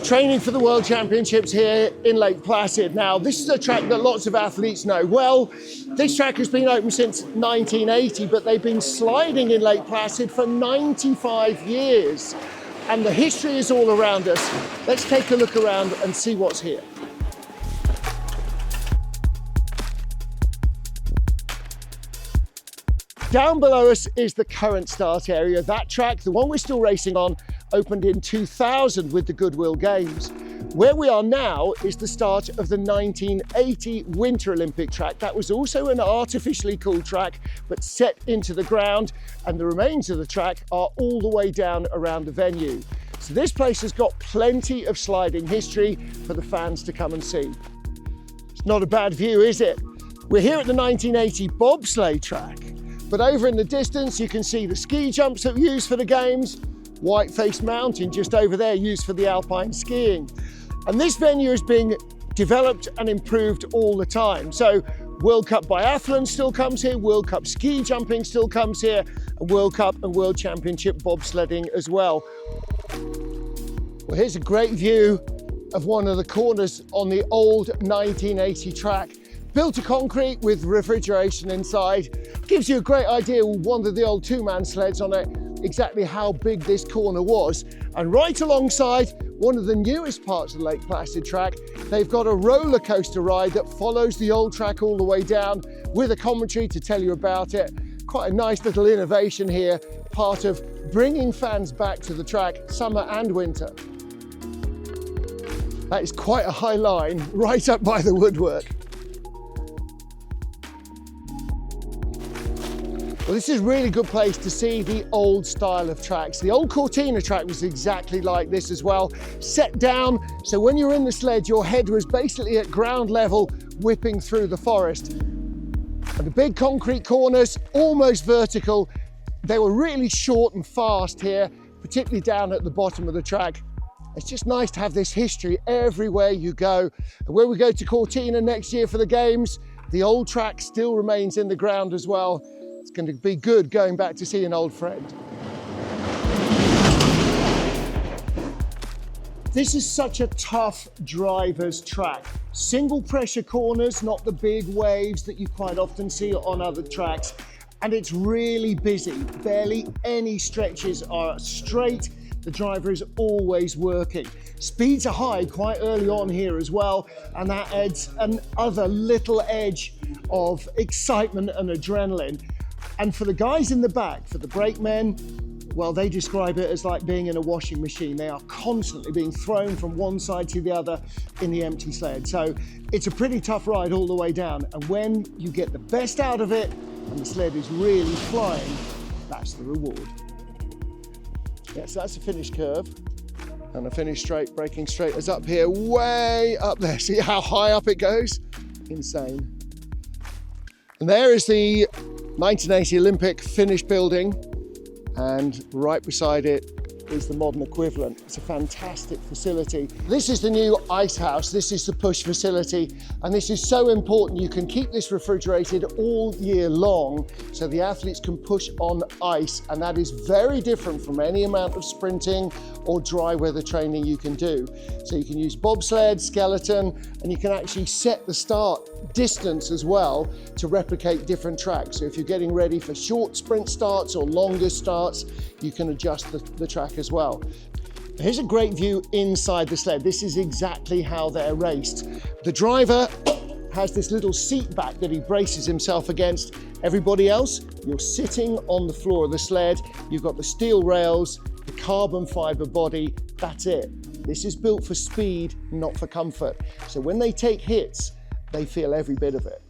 Training for the World Championships here in Lake Placid. Now, this is a track that lots of athletes know well. This track has been open since 1980, but they've been sliding in Lake Placid for 95 years. And the history is all around us. Let's take a look around and see what's here. Down below us is the current start area. That track, the one we're still racing on, opened in 2000 with the Goodwill Games. Where we are now is the start of the 1980 Winter Olympic track. That was also an artificially cooled track, but set into the ground, and the remains of the track are all the way down around the venue. So this place has got plenty of sliding history for the fans to come and see. It's not a bad view, is it? We're here at the 1980 bobsleigh track, but over in the distance you can see the ski jumps that were used for the games, Whiteface Mountain just over there used for the alpine skiing. And this venue is being developed and improved all the time. So World Cup biathlon still comes here, World Cup ski jumping still comes here, and World Cup and World Championship bobsledding as well. Well, here's a great view of one of the corners on the old 1980 track. Built of concrete with refrigeration inside. Gives you a great idea with one of the old two-man sleds on it, exactly how big this corner was. And right alongside one of the newest parts of the Lake Placid track, they've got a roller coaster ride that follows the old track all the way down with a commentary to tell you about it. Quite a nice little innovation here, part of bringing fans back to the track summer and winter. That is quite a high line right up by the woodwork. Well, this is a really good place to see the old style of tracks. The old Cortina track was exactly like this as well. Set down, so when you're in the sled, your head was basically at ground level, whipping through the forest. And the big concrete corners, almost vertical. They were really short and fast here, particularly down at the bottom of the track. It's just nice to have this history everywhere you go. And when we go to Cortina next year for the games, the old track still remains in the ground as well. It's going to be good going back to see an old friend. This is such a tough driver's track. Single pressure corners, not the big waves that you quite often see on other tracks. And it's really busy. Barely any stretches are straight. The driver is always working. Speeds are high quite early on here as well, and that adds another little edge of excitement and adrenaline. And for the guys in the back, for the brakemen, well, they describe it as like being in a washing machine. They are constantly being thrown from one side to the other in the empty sled. So it's a pretty tough ride all the way down. And when you get the best out of it and the sled is really flying, that's the reward. Yeah, so that's a finish curve. And a finish straight, braking straight is up here, way up there. See how high up it goes? Insane. And there is the 1980 Olympic finish building, and right beside it is the modern equivalent. It's a fantastic facility. This is the new ice house. This is the push facility, and this is so important. You can keep this refrigerated all year long, so the athletes can push on ice, and that is very different from any amount of sprinting or dry weather training you can do. So you can use bobsled, skeleton, and you can actually set the start distance as well to replicate different tracks. So if you're getting ready for short sprint starts or longer starts, you can adjust the track as well. Here's a great view inside the sled. This is exactly how they're raced. The driver has this little seat back that he braces himself against. Everybody else, you're sitting on the floor of the sled. You've got the steel rails, the carbon fiber body, that's it. This is built for speed, not for comfort. So when they take hits, they feel every bit of it.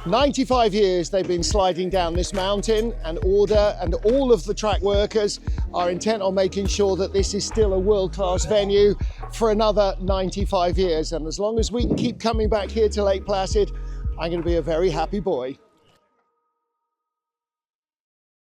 95 years they've been sliding down this mountain, and Order and all of the track workers are intent on making sure that this is still a world-class venue for another 95 years. And as long as we can keep coming back here to Lake Placid, I'm going to be a very happy boy.